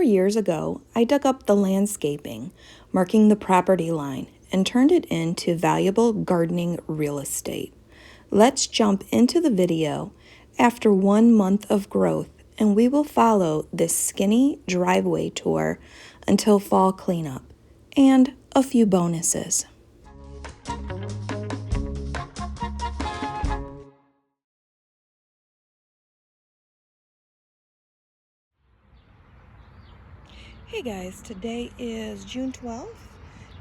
years ago, I dug up the landscaping, marking the property line, and turned it into valuable gardening real estate. Let's jump into the video after 1 month of growth, and we will follow this skinny driveway tour until fall cleanup, and a few bonuses. Hey guys, today is June 12th,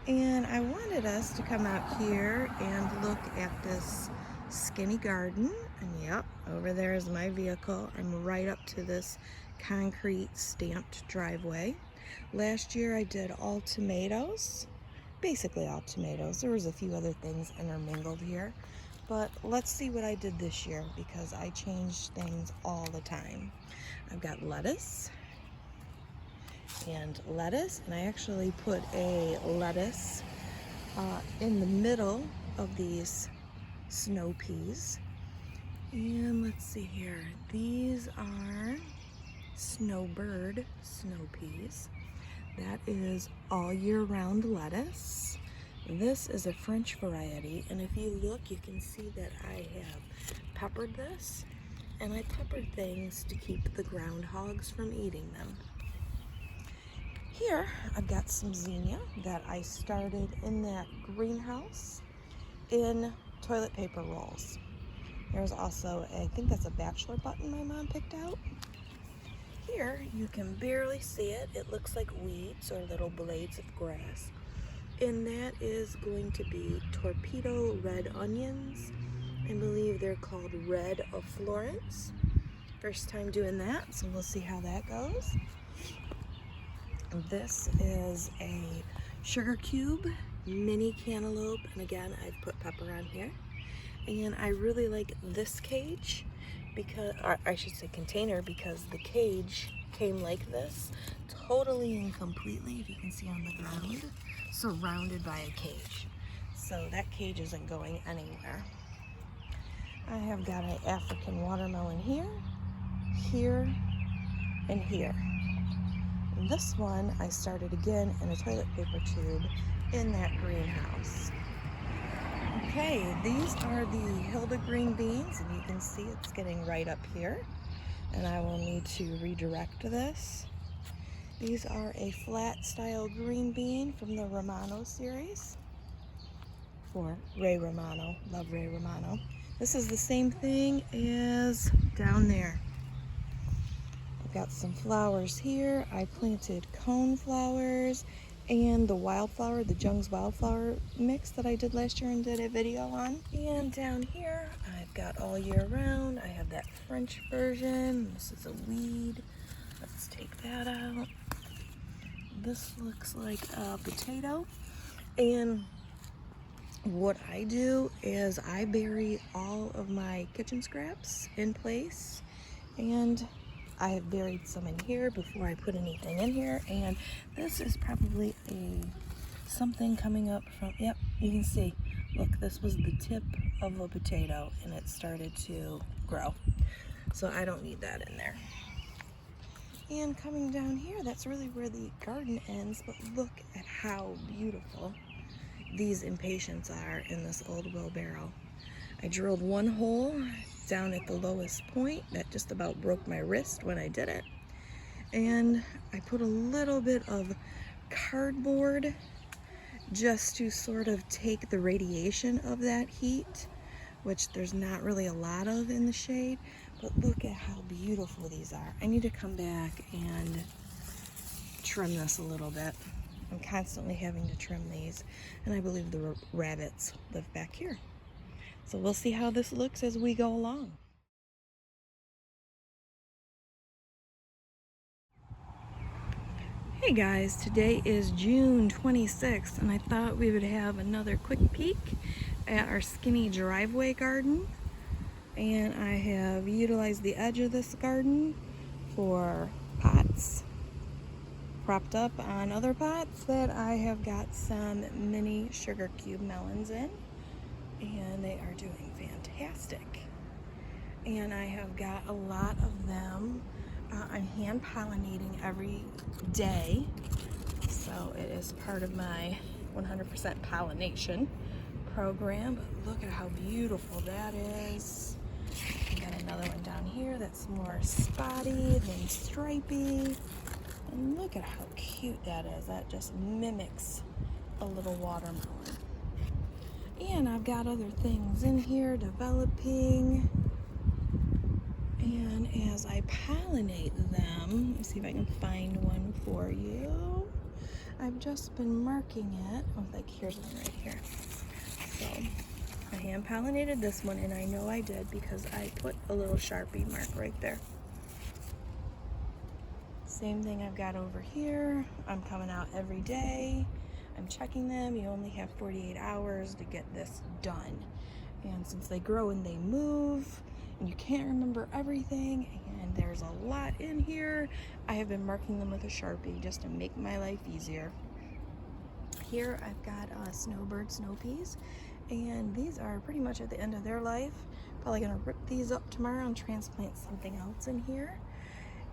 and I wanted us to come out here and look at this skinny garden. And yep, over there is my vehicle. I'm right up to this concrete stamped driveway. Last year I did all tomatoes, basically all tomatoes. There was a few other things intermingled here, but let's see what I did this year because I change things all the time. I've got lettuce, and I actually put a lettuce in the middle of these snow peas. And let's see here, these are snowbird snow peas. That is all year round lettuce. This is a French variety, and if you look, you can see that I have peppered this, and I peppered things to keep the groundhogs from eating them. Here, I've got some zinnia that I started in that greenhouse in toilet paper rolls. There's also, I think that's a bachelor button my mom picked out. Here, you can barely see it. It looks like weeds or little blades of grass. And that is going to be torpedo red onions. I believe they're called Red of Florence. First time doing that, so we'll see how that goes. This is a sugar cube mini cantaloupe, and again I've put pepper on here. And I really like this cage because, or I should say container, because the cage came like this, totally and completely, if you can see on the ground, surrounded by a cage. So that cage isn't going anywhere. I have got an African watermelon here, here, and here. This one I started again in a toilet paper tube in that greenhouse. Okay, these are the Hilda green beans, and you can see it's getting right up here, and I will need to redirect this. These are a flat style green bean from the Romano series, or Ray Romano, love Ray Romano. This is the same thing as down there. Got some flowers here. I planted cone flowers and the wildflower, the Jung's wildflower mix that I did last year and did a video on. And down here, I've got all year round. I have that French version. This is a weed. Let's take that out. This looks like a potato. And what I do is I bury all of my kitchen scraps in place, and I have buried some in here before I put anything in here. And this is probably something coming up from, yep, you can see, look, this was the tip of a potato and it started to grow. So I don't need that in there. And coming down here, that's really where the garden ends, but look at how beautiful these impatiens are in this old wheelbarrow. I drilled one hole down at the lowest point that just about broke my wrist when I did it, and I put a little bit of cardboard just to sort of take the radiation of that heat, which there's not really a lot of in the shade. But look at how beautiful these are. I need to come back and trim this a little bit. I'm constantly having to trim these, and I believe the rabbits live back here. So we'll see how this looks as we go along. Hey guys, today is June 26th, and I thought we would have another quick peek at our skinny driveway garden. And I have utilized the edge of this garden for pots, propped up on other pots that I have got some mini sugar cube melons in, and they are doing fantastic. And I have got a lot of them I'm hand pollinating every day, so it is part of my 100% pollination program. But look at how beautiful that is. I got another one down here that's more spotty than stripy. And look at how cute that is. That just mimics a little watermelon. And I've got other things in here developing. And as I pollinate them, let me see if I can find one for you. I've just been marking it. Oh, like here's one right here. So I hand pollinated this one, and I know I did because I put a little Sharpie mark right there. Same thing I've got over here. I'm coming out every day. I'm checking them. You only have 48 hours to get this done. And since they grow and they move, and you can't remember everything, and there's a lot in here, I have been marking them with a Sharpie just to make my life easier. Here I've got snowbird snow peas, and these are pretty much at the end of their life. Probably gonna rip these up tomorrow and transplant something else in here.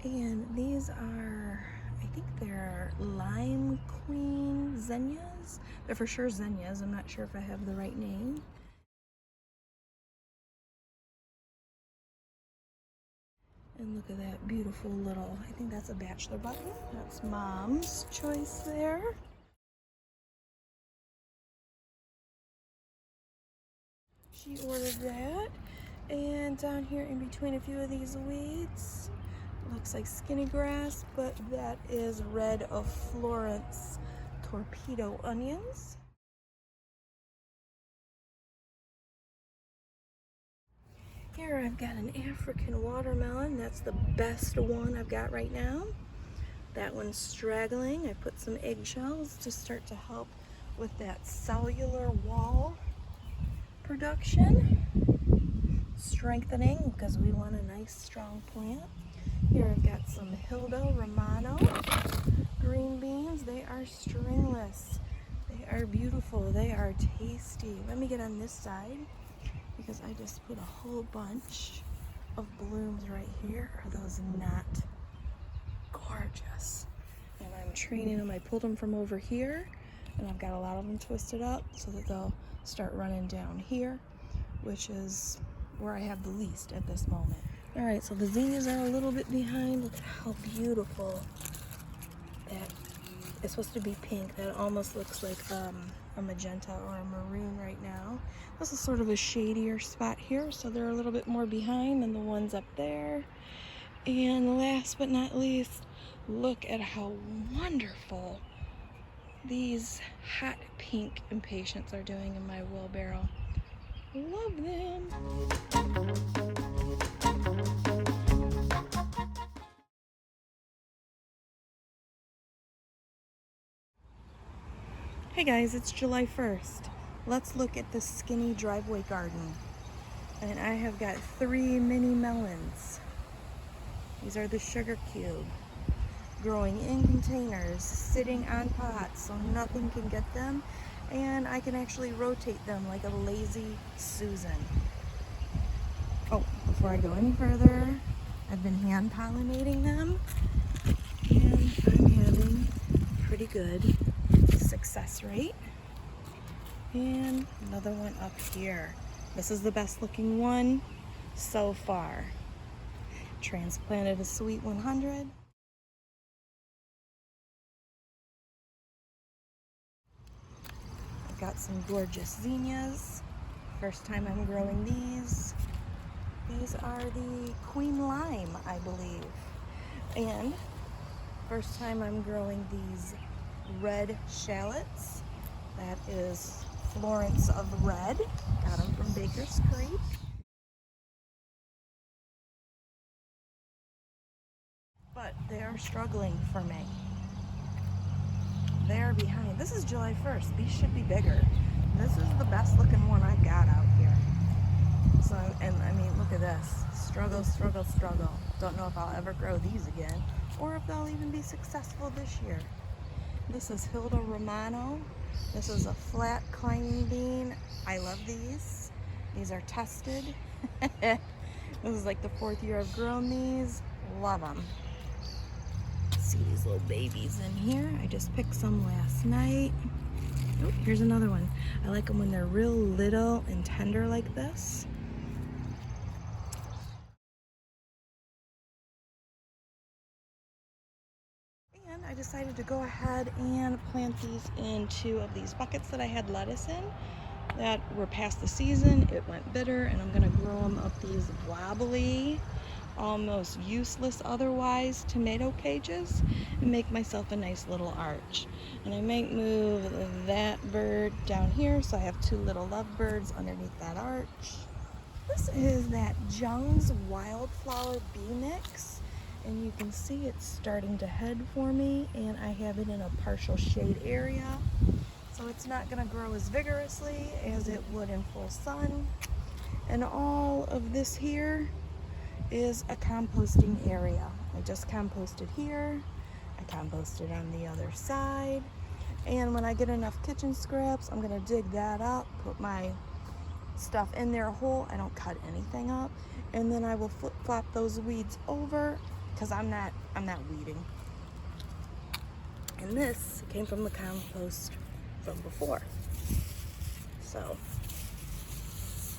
And these are, I think they're lime queen zinnias. They're for sure zinnias. I'm not sure if I have the right name. And look at that beautiful little, I think that's a bachelor button. That's Mom's choice there. She ordered that. And down here in between a few of these weeds, looks like skinny grass, but that is red of Florence torpedo onions. Here I've got an African watermelon. That's the best one I've got right now. That one's straggling. I put some eggshells to start to help with that cellular wall production. Strengthening, because we want a nice strong plant. Here I've got some Hilda Romano green beans. They are stringless. They are beautiful. They are tasty. Let me get on this side, because I just put a whole bunch of blooms right here. Are those not gorgeous? And I'm training them. I pulled them from over here, and I've got a lot of them twisted up so that they'll start running down here, which is where I have the least at this moment. All right, so the zinnias are a little bit behind. Look at how beautiful that is. Supposed to be pink. That almost looks like a magenta or a maroon right now. This is sort of a shadier spot here, so they're a little bit more behind than the ones up there. And last but not least, look at how wonderful these hot pink impatiens are doing in my wheelbarrow. Love them. Hey guys, it's July 1st. Let's look at the skinny driveway garden. And I have got 3 mini melons. These are the sugar cube, growing in containers, sitting on pots so nothing can get them. And I can actually rotate them like a lazy Susan. Oh, before I go any further, I've been hand pollinating them, and I'm having a pretty good success rate. And another one up here. This is the best looking one so far. Transplanted a sweet 100. I've got some gorgeous zinnias. First time I'm growing these. These are the Queen Lime, I believe. And first time I'm growing these red shallots. That is Florence of Red. Got them from Baker's Creek. But they are struggling for me. They're behind. This is July 1st. These should be bigger. This is the best looking one I've got out here. So, and I mean, look at this. Struggle, struggle, struggle. Don't know if I'll ever grow these again, or if they'll even be successful this year. This is Hilda Romano. This is a flat climbing bean. I love these. These are tested. This is like the 4th year I've grown these. Love them. see these little babies in here. I just picked some last night. Oh, here's another one. I like them when they're real little and tender like this. And I decided to go ahead and plant these in 2 of these buckets that I had lettuce in that were past the season. It went bitter, and I'm gonna grow them up these wobbly, almost useless otherwise tomato cages and make myself a nice little arch. And I might move that bird down here so I have 2 little lovebirds underneath that arch. This is that Jung's Wildflower Bee Mix, and you can see it's starting to head for me, and I have it in a partial shade area, so it's not going to grow as vigorously as it would in full sun. And all of this here is a composting area. I just composted here, I composted on the other side, and when I get enough kitchen scraps, I'm going to dig that up, put my stuff in there whole. I don't cut anything up, and then I will flip-flop those weeds over because I'm not weeding. And this came from the compost from before, so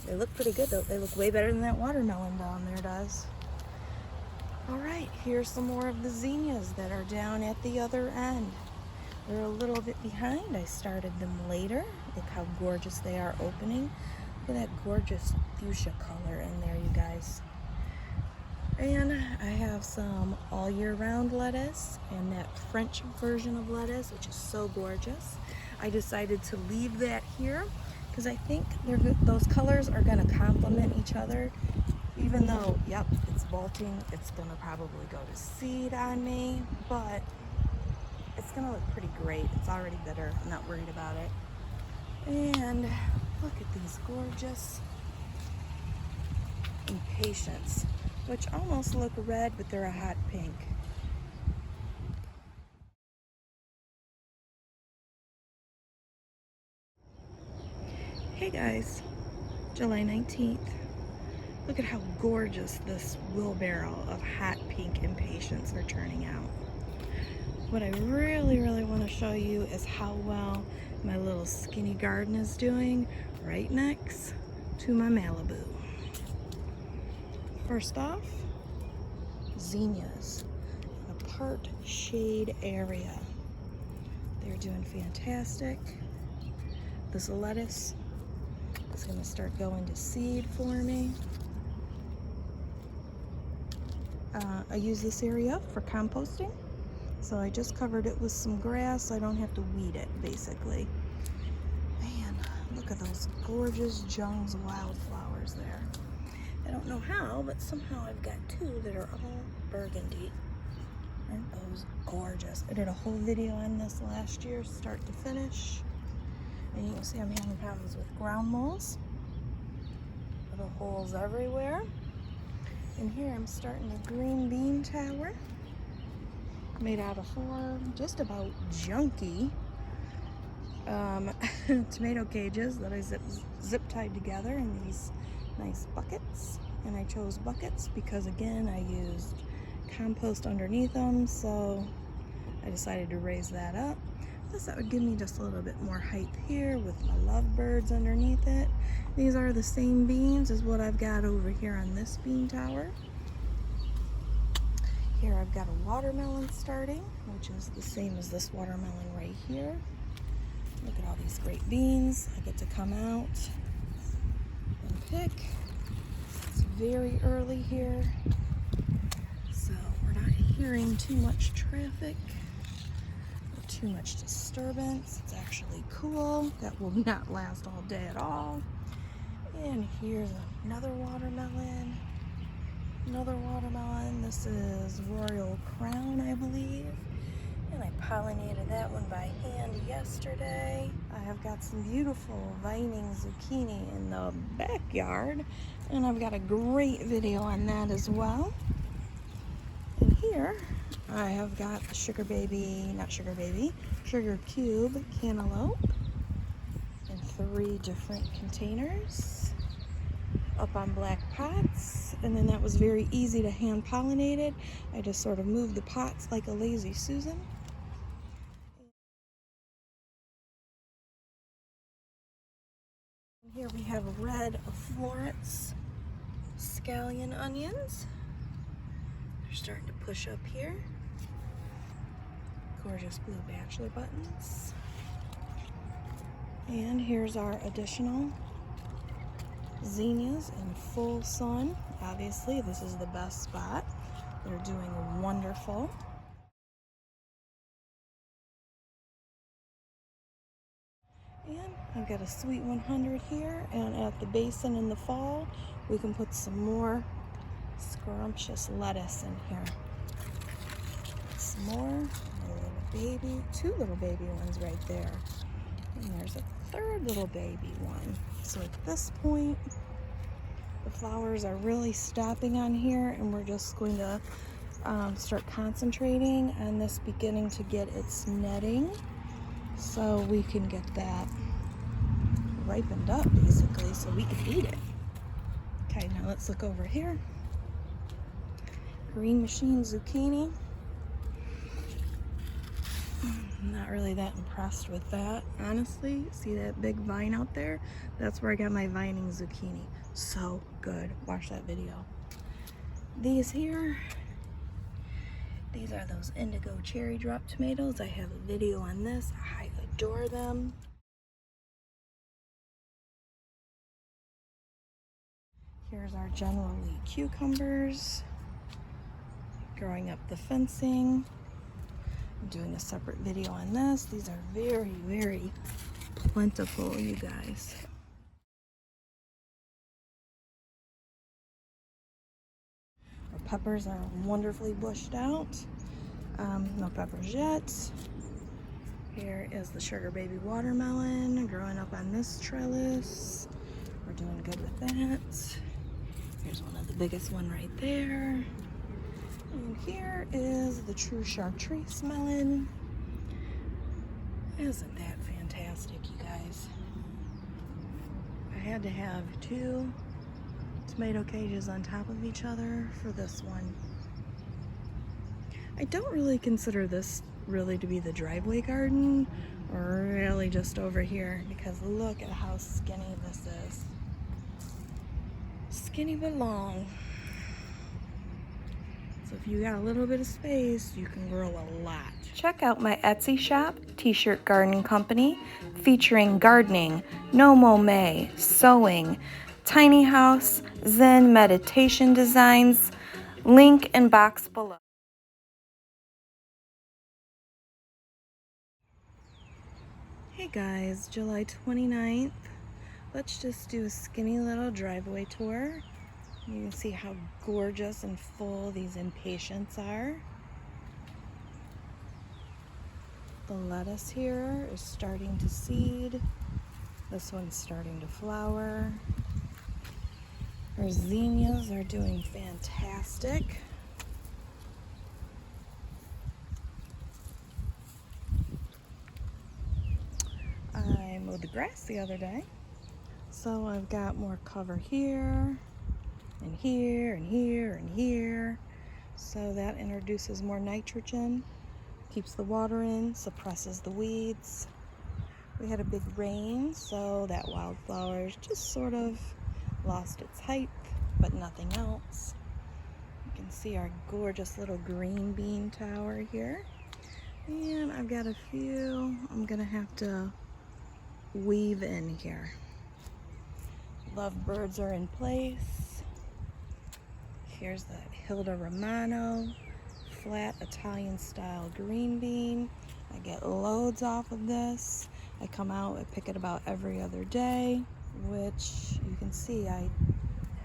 they look pretty good though. They look way better than that watermelon down there does. All right, here's some more of the zinnias that are down at the other end. They're a little bit behind. I started them later. Look how gorgeous they are opening. Look at that gorgeous fuchsia color in there, you guys. And I have some all year round lettuce and that French version of lettuce, which is so gorgeous. I decided to leave that here because I think those colors are going to complement each other. Even though, yep, it's bolting, it's going to probably go to seed on me, but it's going to look pretty great. It's already bitter. I'm not worried about it. And look at these gorgeous impatiens, which almost look red, but they're a hot pink. Hey guys, July 19th. Look at how gorgeous this wheelbarrow of hot pink impatiens are turning out. What I really want to show you is how well my little skinny garden is doing right next to my Malibu. First off, zinnias, a part shade area. They're doing fantastic. This lettuce is going to start going to seed for me. I use this area for composting, so I just covered it with some grass so I don't have to weed it, basically. Man, look at those gorgeous Jung's wildflowers there. I don't know how, but somehow I've got 2 that are all burgundy. Aren't those gorgeous? I did a whole video on this last year, start to finish. And you can see I'm having problems with ground moles. Little holes everywhere. And here I'm starting a green bean tower made out of 4 just about junky tomato cages that I zip tied together in these nice buckets. And I chose buckets because, again, I used compost underneath them, so I decided to raise that up. Plus that would give me just a little bit more height here with my lovebirds underneath it. These are the same beans as what I've got over here on this bean tower. Here I've got a watermelon starting, which is the same as this watermelon right here. Look at all these great beans. I get to come out and pick. It's very early here, so we're not hearing too much traffic. Too much disturbance. It's actually cool. That will not last all day at all. And here's another watermelon. Another watermelon. This is Royal Crown, I believe. And I pollinated that one by hand yesterday. I have got some beautiful vining zucchini in the backyard, and I've got a great video on that as well. And here I have got the sugar cube cantaloupe in 3 different containers. up on black pots, and then that was very easy to hand pollinate it. I just sort of moved the pots like a lazy Susan. And here we have red Florence scallion onions. They're starting to push up here. Gorgeous blue bachelor buttons. And here's our additional zinnias in full sun. Obviously, this is the best spot. They're doing wonderful. And I've got a sweet 100 here, and at the basin in the fall, we can put some more scrumptious lettuce in here. Some more, two little baby ones right there. And there's a third little baby one. So at this point, the flowers are really stopping on here, and we're just going to start concentrating on this beginning to get its netting, so we can get that ripened up basically so we can eat it. Okay, now let's look over here. Green machine zucchini. Not really that impressed with that, honestly. See that big vine out there? That's where I got my vining zucchini. So good. Watch that video. These here, these are those indigo cherry drop tomatoes. I have a video on this. I adore them. Here's our general lead cucumbers. Growing up the fencing. I'm doing a separate video on this. These are very, very plentiful, you guys. Our peppers are wonderfully bushed out. No peppers yet. Here is the sugar baby watermelon growing up on this trellis. We're doing good with that. Here's one of the biggest one right there. And here is the true chartreuse melon. Isn't that fantastic, you guys? I had to have 2 tomato cages on top of each other for this one. I don't really consider this really to be the driveway garden, or really just over here, because look at how skinny this is. Skinny but long. So if you got a little bit of space, you can grow a lot. Check out my Etsy shop, T-Shirt Garden Company, featuring gardening, no mow, sewing, tiny house, Zen meditation designs. Link in box below. Hey guys, July 29th. Let's just do a skinny little driveway tour. You can see how gorgeous and full these impatiens are. The lettuce here is starting to seed. This one's starting to flower. Our zinnias are doing fantastic. I mowed the grass the other day, so I've got more cover here and here and here and here, so that introduces more nitrogen, keeps the water in, suppresses the weeds. We had a big rain, so that wildflower's just sort of lost its height, but nothing else. You can see our gorgeous little green bean tower here, and I've got a few I'm gonna have to weave in here. Lovebirds are in place. Here's the Hilda Romano flat Italian style green bean. I get loads off of this. I come out and pick it about every other day, which you can see I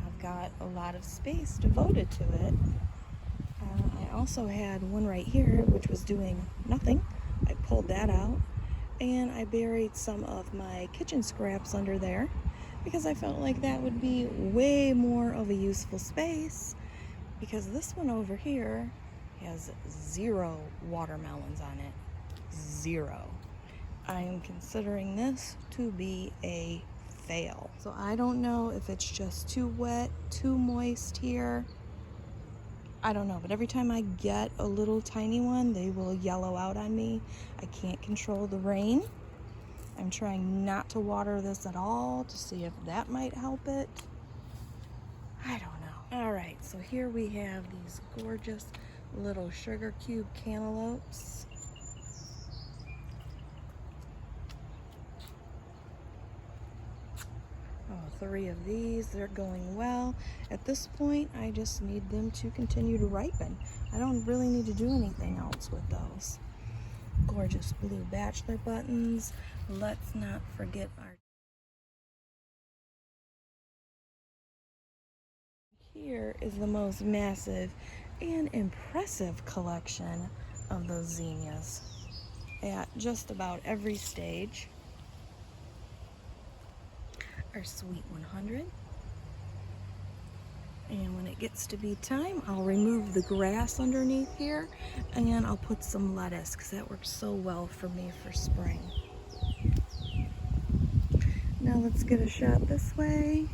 have got a lot of space devoted to it. I also had one right here which was doing nothing. I pulled that out, and I buried some of my kitchen scraps under there because I felt like that would be way more of a useful space, because this one over here has 0 watermelons on it. 0. I am considering this to be a fail. So I don't know if it's just too wet, too moist here. I don't know, but every time I get a little tiny one, they will yellow out on me. I can't control the rain. I'm trying not to water this at all to see if that might help it. I don't know. All right, so here we have these gorgeous little sugar cube cantaloupes. Oh, 3 of these, they're going well. At this point, I just need them to continue to ripen. I don't really need to do anything else with those. Gorgeous blue bachelor buttons. Let's not forget our... Here is the most massive and impressive collection of those zinnias at just about every stage. Our sweet 100. And when it gets to be time, I'll remove the grass underneath here and I'll put some lettuce because that works so well for me for spring. Now let's get a shot this way.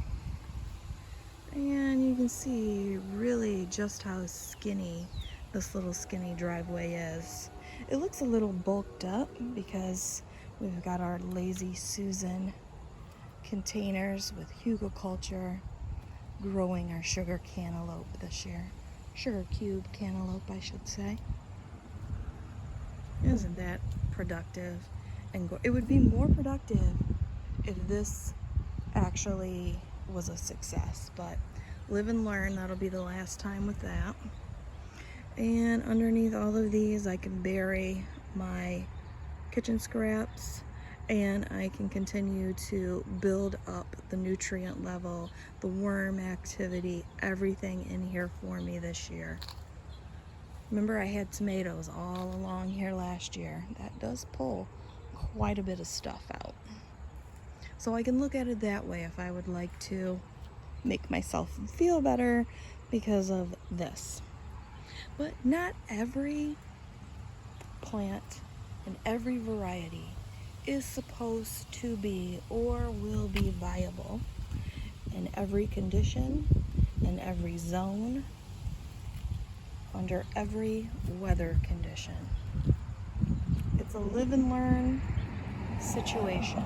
And you can see really just how skinny this little skinny driveway is. It looks a little bulked up because we've got our Lazy Susan containers with hugelkultur growing our sugar cantaloupe this year. Sugar cube cantaloupe, I should say. Isn't that productive? And it would be more productive if this actually was a success, but live and learn. That'll be the last time with that. And underneath all of these I can bury my kitchen scraps and I can continue to build up the nutrient level, the worm activity, everything in here for me this year. Remember, I had tomatoes all along here last year. That does pull quite a bit of stuff out. So I can look at it that way if I would like to make myself feel better because of this. But not every plant and every variety is supposed to be or will be viable in every condition, in every zone, under every weather condition. It's a live and learn situation.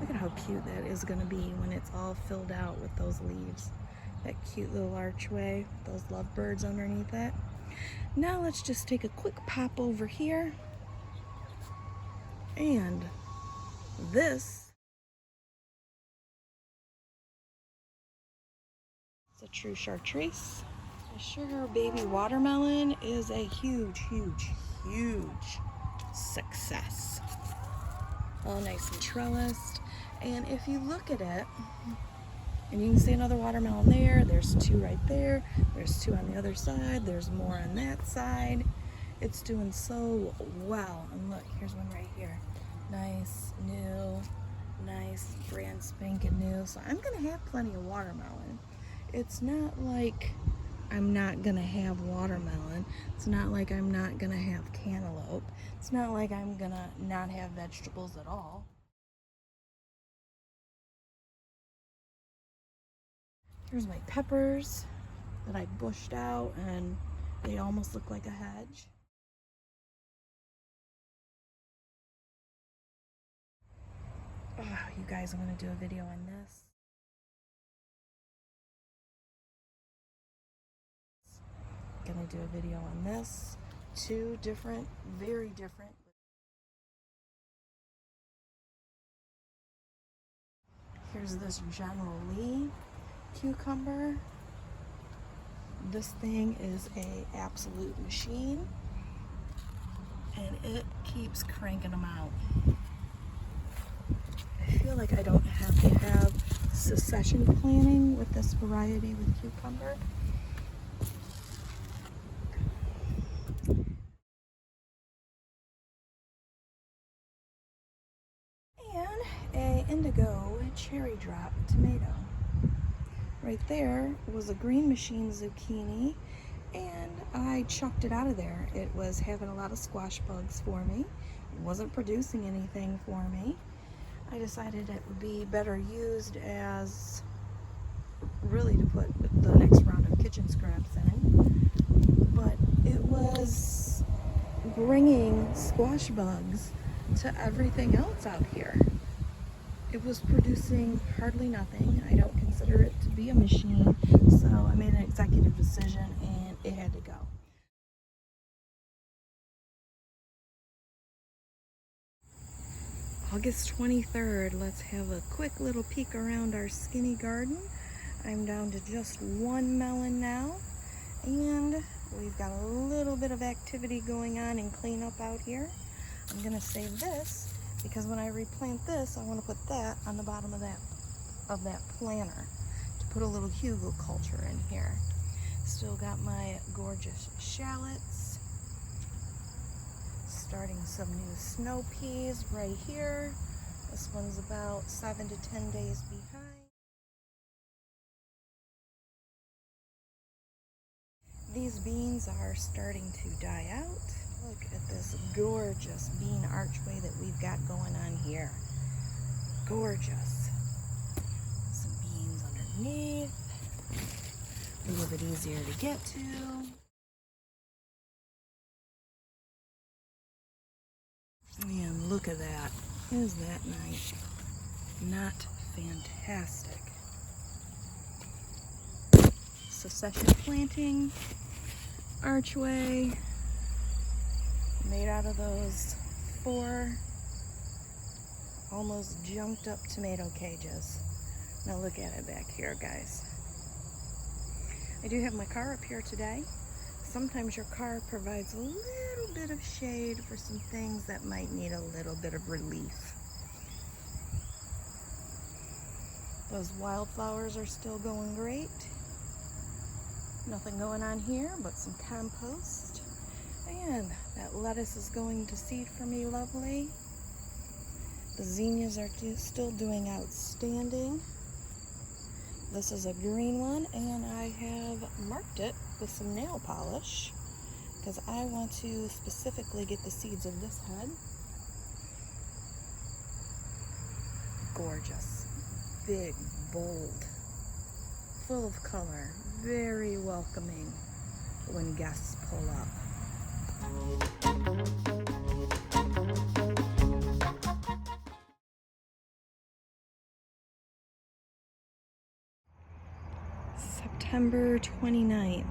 Look at how cute that is going to be when it's all filled out with those leaves. That cute little archway, those lovebirds underneath it. Now let's just take a quick pop over here. And this is a true chartreuse. The sugar baby watermelon is a huge, huge, huge success. All nice and trellised. And if you look at it, and you can see another watermelon there, there's 2 right there, there's 2 on the other side, there's more on that side. It's doing so well. And look, here's one right here. Nice, new, nice, brand spanking new. So I'm gonna have plenty of watermelon. It's not like I'm not gonna have watermelon. It's not like I'm not gonna have cantaloupe. It's not like I'm gonna not have vegetables at all. Here's my peppers that I bushed out and they almost look like a hedge. Oh, you guys, I'm gonna do a video on this. Gonna do a video on this. 2 different, very different. Here's this General Lee cucumber. This thing is a absolute machine and it keeps cranking them out. I feel like I don't have to have succession planning with this variety with cucumber. And a indigo cherry drop tomato. Right there was a green machine zucchini and I chucked it out of there. It was having a lot of squash bugs for me. It wasn't producing anything for me. I decided it would be better used as really to put the next round of kitchen scraps in, but it was bringing squash bugs to everything else out here. It was producing hardly nothing. I don't consider it to be a machine, so I made an executive decision and it had to go. August 23rd, let's have a quick little peek around our skinny garden. I'm down to just one melon now, and we've got a little bit of activity going on and cleanup out here. I'm gonna save this because when I replant this, I want to put that on the bottom of that planter to put a little hugelkultur in here. Still got my gorgeous shallots. Starting some new snow peas right here. This one's about 7 to 10 days behind. These beans are starting to die out. Look at this gorgeous bean archway that we've got going on here. Gorgeous. Some beans underneath. A little bit easier to get to. Man, look at that. Isn't that nice? Not fantastic. Succession planting archway made out of those 4 almost jumped up tomato cages. Now look at it back here, guys. I do have my car up here today. Sometimes your car provides a little bit of shade for some things that might need a little bit of relief. Those wildflowers are still going great. Nothing going on here but some compost. And that lettuce is going to seed for me lovely. The zinnias are still doing outstanding. This is a green one, and I have marked it with some nail polish because I want to specifically get the seeds of this head. Gorgeous, big, bold, full of color, very welcoming when guests pull up. September 29th.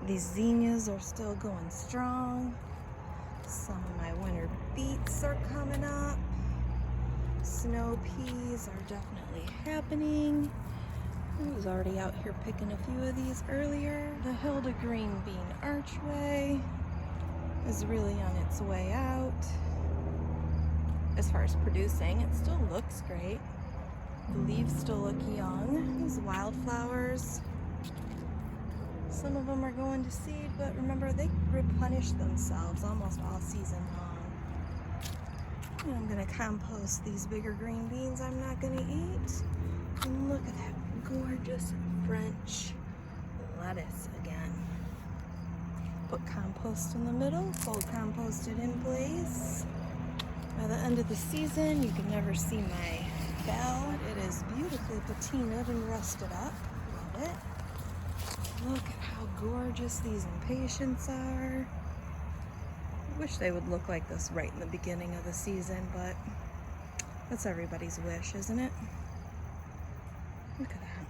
These zinnias are still going strong. Some of my winter beets are coming up. Snow peas are definitely happening. I was already out here picking a few of these earlier. The Hilda green bean archway is really on its way out. As far as producing, it still looks great. The leaves still look young. These wildflowers, some of them are going to seed, but remember they replenish themselves almost all season long. And I'm gonna compost these bigger green beans I'm not gonna eat. And look at that gorgeous French lettuce again. Put compost in the middle, full composted in place. By the end of the season, you can never see my bell. It is beautifully patinaed and rusted up. Love it. Look at how gorgeous these impatiens are. I wish they would look like this right in the beginning of the season, but that's everybody's wish, isn't it? Look at that.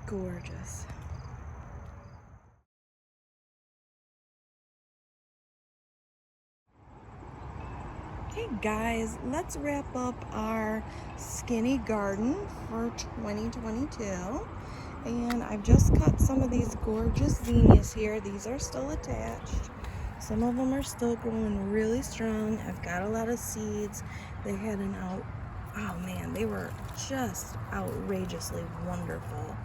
Gorgeous. Okay guys, let's wrap up our skinny garden for 2022. And I've just cut some of these gorgeous zinnias here. These are still attached. Some of them are still growing really strong. I've got a lot of seeds. They had oh man, they were just outrageously wonderful.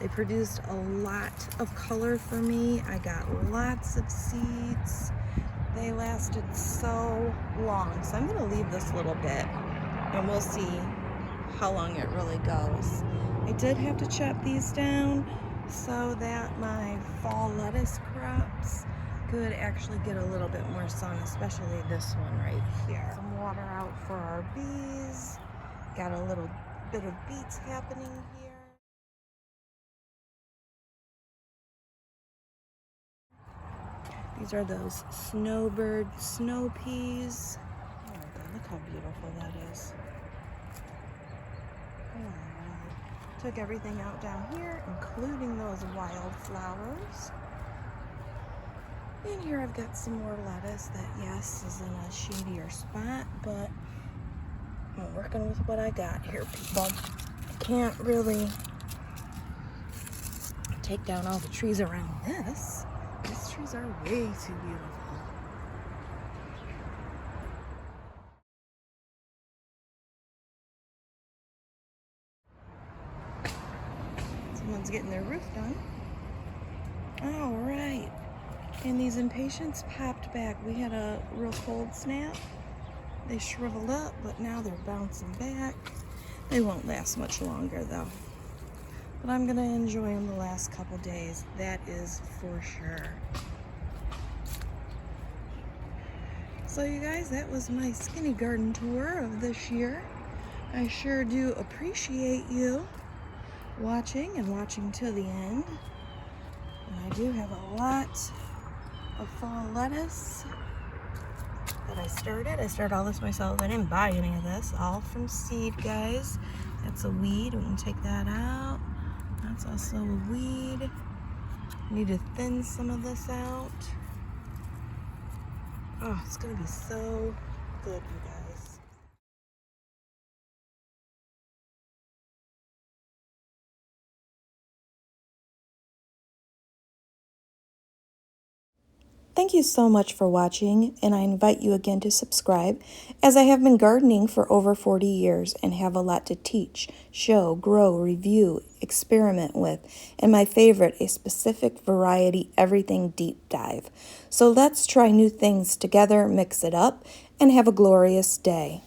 They produced a lot of color for me. I got lots of seeds. They lasted so long. So I'm gonna leave this little bit and we'll see how long it really goes. I did have to chop these down so that my fall lettuce crops could actually get a little bit more sun, especially this one right here. Some water out for our bees. Got a little bit of beets happening here. These are those snowbird snow peas. Oh my God, look how beautiful that is. Alright. Took everything out down here, including those wildflowers. And here I've got some more lettuce that, yes, is in a shadier spot, but I'm working with what I got here, people. I can't really take down all the trees around this. These trees are way too beautiful. Someone's getting their roof done. All right. And these impatiens popped back. We had a real cold snap. They shriveled up, but now they're bouncing back. They won't last much longer though. But I'm gonna enjoy them the last couple days. That is for sure. So you guys, that was my skinny garden tour of this year. I sure do appreciate you watching and watching till the end. And I do have a lot of fall lettuce that I started. I started all this myself. I didn't buy any of this. All from seed, guys. That's a weed. We can take that out. That's also a weed. Need to thin some of this out. Oh, it's gonna be so good, you guys. Thank you so much for watching, and I invite you again to subscribe, as I have been gardening for over 40 years and have a lot to teach, show, grow, review, experiment with, and my favorite, a specific variety everything deep dive. So let's try new things together, mix it up, and have a glorious day.